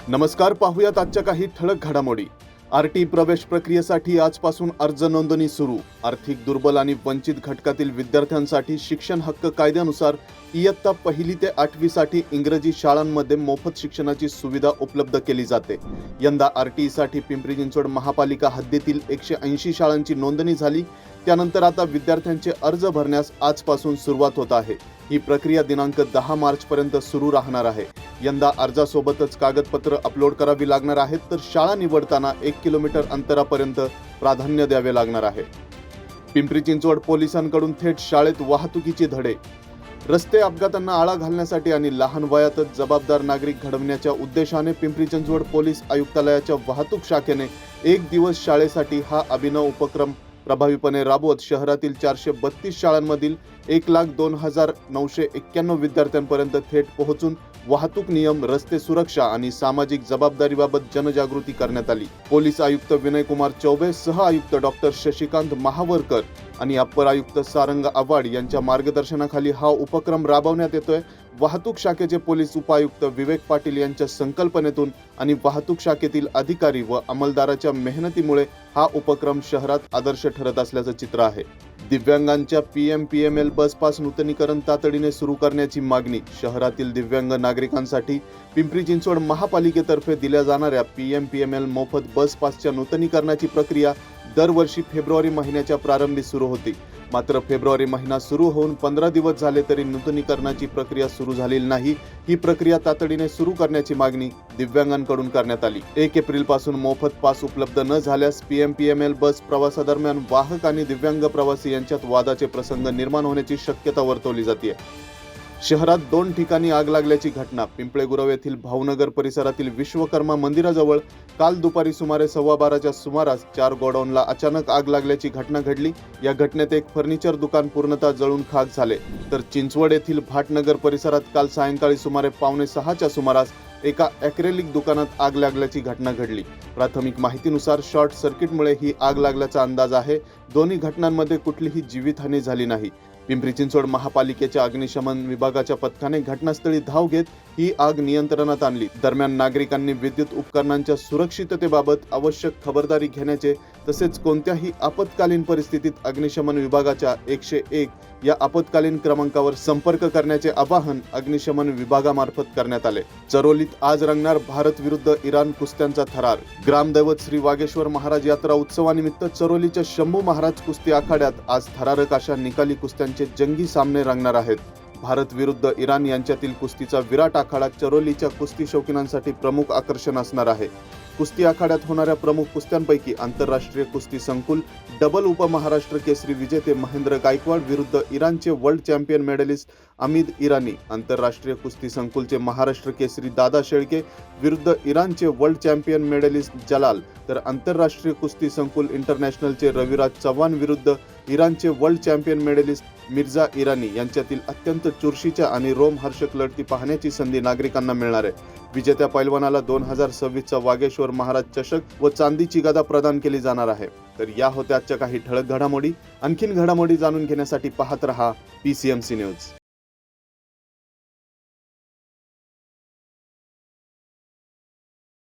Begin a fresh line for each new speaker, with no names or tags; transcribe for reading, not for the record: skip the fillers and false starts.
नमस्कार, पाहूयात आजच्या काही ठळक घडामोडी। आरटी प्रवेश प्रक्रियेसाठी आजपासून अर्ज नोंदणी सुरू। आर्थिक दुर्बल आणि वंचित घटकातील विद्यार्थ्यांसाठी शिक्षण हक्क कायद्यानुसार इयत्ता 1ली ते 8वी साठी इंग्रजी शाळांमध्ये मोफत शिक्षणाची सुविधा उपलब्ध केली जाते। यंदा आरटी साठी पिंपरी चिंचवड महापालिका हद्दीतील 180 शाळांची नोंदणी झाली। त्यानंतर आता विद्यार्थ्यांचे अर्ज भरण्यास आजपासून सुरुवात होत आहे। ही प्रक्रिया दिनांक 10 मार्च पर्यंत सुरू राहणार आहे। यंदा अर्जासोबतच कागदपत्र अपलोड करावी लागणार आहेत, तर शाळा निवडताना 1 किलोमीटर अंतरापर्यंत प्राधान्य द्यावे लागणार आहे। पिंपरी चिंचवड पोलिसांकडून थेट शाळेत वाहतुकीचे धडे। रस्ते अपघातांना आळा घालण्यासाठी आणि लहान वयातच जबाबदार नागरिक घडवण्याच्या उद्देशाने पिंपरी चिंचवड पोलीस आयुक्तालयाच्या वाहतूक शाखेने 1 दिवस शाळेसाठी हा अभिनव उपक्रम प्रभावीपणे राबवत शहरातील 432 शाळांमधील 1,02,991 विद्यार्थ्यांपर्यंत थेट पोहोचून वाहतूक नियम, रस्ते सुरक्षा आणि सामाजिक जबाबदारीबाबत जनजागृती करण्यात आली। पोलीस आयुक्त विनय कुमार चौबे, सह आयुक्त डॉक्टर शशिकांत महावरकर आणि अप्पर आयुक्त सारंग आव्हाड यांच्या मार्गदर्शनाखाली हा उपक्रम राबवण्यात येतोय। वाहतूक शाखेचे पोलीस उपायुक्त विवेक पाटील यांच्या संकल्पनेतून आणि वाहतूक शाखेतील अधिकारी व अंमलदाराच्या मेहनतीमुळे हा उपक्रम शहरात आदर्श ठरत असल्याचं चित्र आहे। दिव्यांगांच्या PMPML बस पास नूतनीकरण तातडीने सुरू करण्याची मागणी। शहरातील दिव्यांग नागरिकांसाठी पिंपरी चिंचवड महापालिकेतर्फे दिल्या जाणाऱ्या PMPML मोफत बस पासच्या नूतनीकरणाची प्रक्रिया दरवर्षी फेब्रुवारी महिन्याच्या प्रारंभी सुरू होती। मात्र फेब्रुवारी महिना सुरू होऊन 15 दिवस झाले तरी नूतनीकरणाची प्रक्रिया सुरू झालेली नाही। ही प्रक्रिया तातडीने सुरू करण्याची मागणी दिव्यांगांकडून करण्यात आली। 1 एप्रिल पासून मोफत पास उपलब्ध न झाल्यास PMPML बस प्रवासादरम्यान वाहक आणि दिव्यांग प्रवासी यांच्यात वादाचे प्रसंग निर्माण होण्याची शक्यता वर्तवली जाते। शहरात 2 ठिकाणी आग लागल्याची घटना। पिंपळेगुरव येथील भावनगर परिसरातील विश्वकर्मा मंदिराजवळ काल दुपारी सुमारे 12:15च्या सुमारास 4 गोडाऊनला अचानक आग लागल्याची घटना घडली। या घटनेत एक फर्निचर दुकान पूर्णतः जळून खाक झाले, तर चिंचवड येथील भाटनगर परिसरात काल सायंकाळी सुमारे 5:45च्या सुमारास एका ॲक्रेलिक दुकानात आग लागल्याची घटना घडली। प्राथमिक माहितीनुसार शॉर्ट सर्किटमुळे ही आग लागल्याचा अंदाज आहे। दोन्ही घटनांमध्ये कुठलीही जीवितहानी झाली नाही। पिंपरी चिंचवड महापालिकेच्या अग्निशमन विभागाच्या पथकाने घटनास्थळी धाव घेत ही आग नियंत्रणात आणली। दरम्यान नागरिकांनी विद्युत उपकरणांच्या सुरक्षिततेबाबत आवश्यक खबरदारी घेण्याचे तसेच कोणत्याही आपत्कालीन परिस्थितीत अग्निशमन विभागाच्या 101 या आपत्कालीन क्रमांकावर संपर्क करण्याचे आवाहन अग्निशमन विभागामार्फत करण्यात आले। चरोलीत आज रंगणार भारत विरुद्ध इराण कुस्त्यांचा थरार। ग्रामदैवत श्री वागेश्वर महाराज यात्रा उत्सवानिमित्त चरोलीच्या शंभू महाराज कुस्ती आखाड्यात आज थरारक अशा निकाली कुस्त्यांचे जंगी सामने रंगणार आहेत। भारत विरुद्ध इराण यांच्यातील कुस्तीचा विराट आखाडा चरोलीच्या कुस्ती शौकीनांसाठी प्रमुख आकर्षण असणार आहे। कुस्ती आखाड्यात होणाऱ्या प्रमुख कुस्त्यांपैकी आंतरराष्ट्रीय कुस्ती संकुल डबल उपमहाराष्ट्र केसरी विजेते महेंद्र गायकवाड विरुद्ध इराणचे वर्ल्ड चॅम्पियन मेडलिस्ट अमीद इराणी, आंतरराष्ट्रीय कुस्ती संकुलचे महाराष्ट्र केसरी दादा शेळके विरुद्ध इराणचे वर्ल्ड चॅम्पियन मेडलिस्ट जलाल, तर आंतरराष्ट्रीय कुस्ती संकुल इंटरनॅशनलचे रविराज चव्हाण विरुद्ध इराणचे world champion medalist Mirza Irani यांच्यातील अत्यंत चुरशीच्या आणि रोमहर्षक लढती पाहण्याची संधी नागरिकांना मिळणार आहे। विजेत्या पैलवानाला 2026चा वागेश्वर महाराज चषक व चांदीची गदा प्रदान केली जाणार आहे। तर या होत्या आजच्या काही ठळक घडामोडी। आणखीन घडामोडी जाणून घेण्यासाठी पाहत रहा PCMC न्यूज।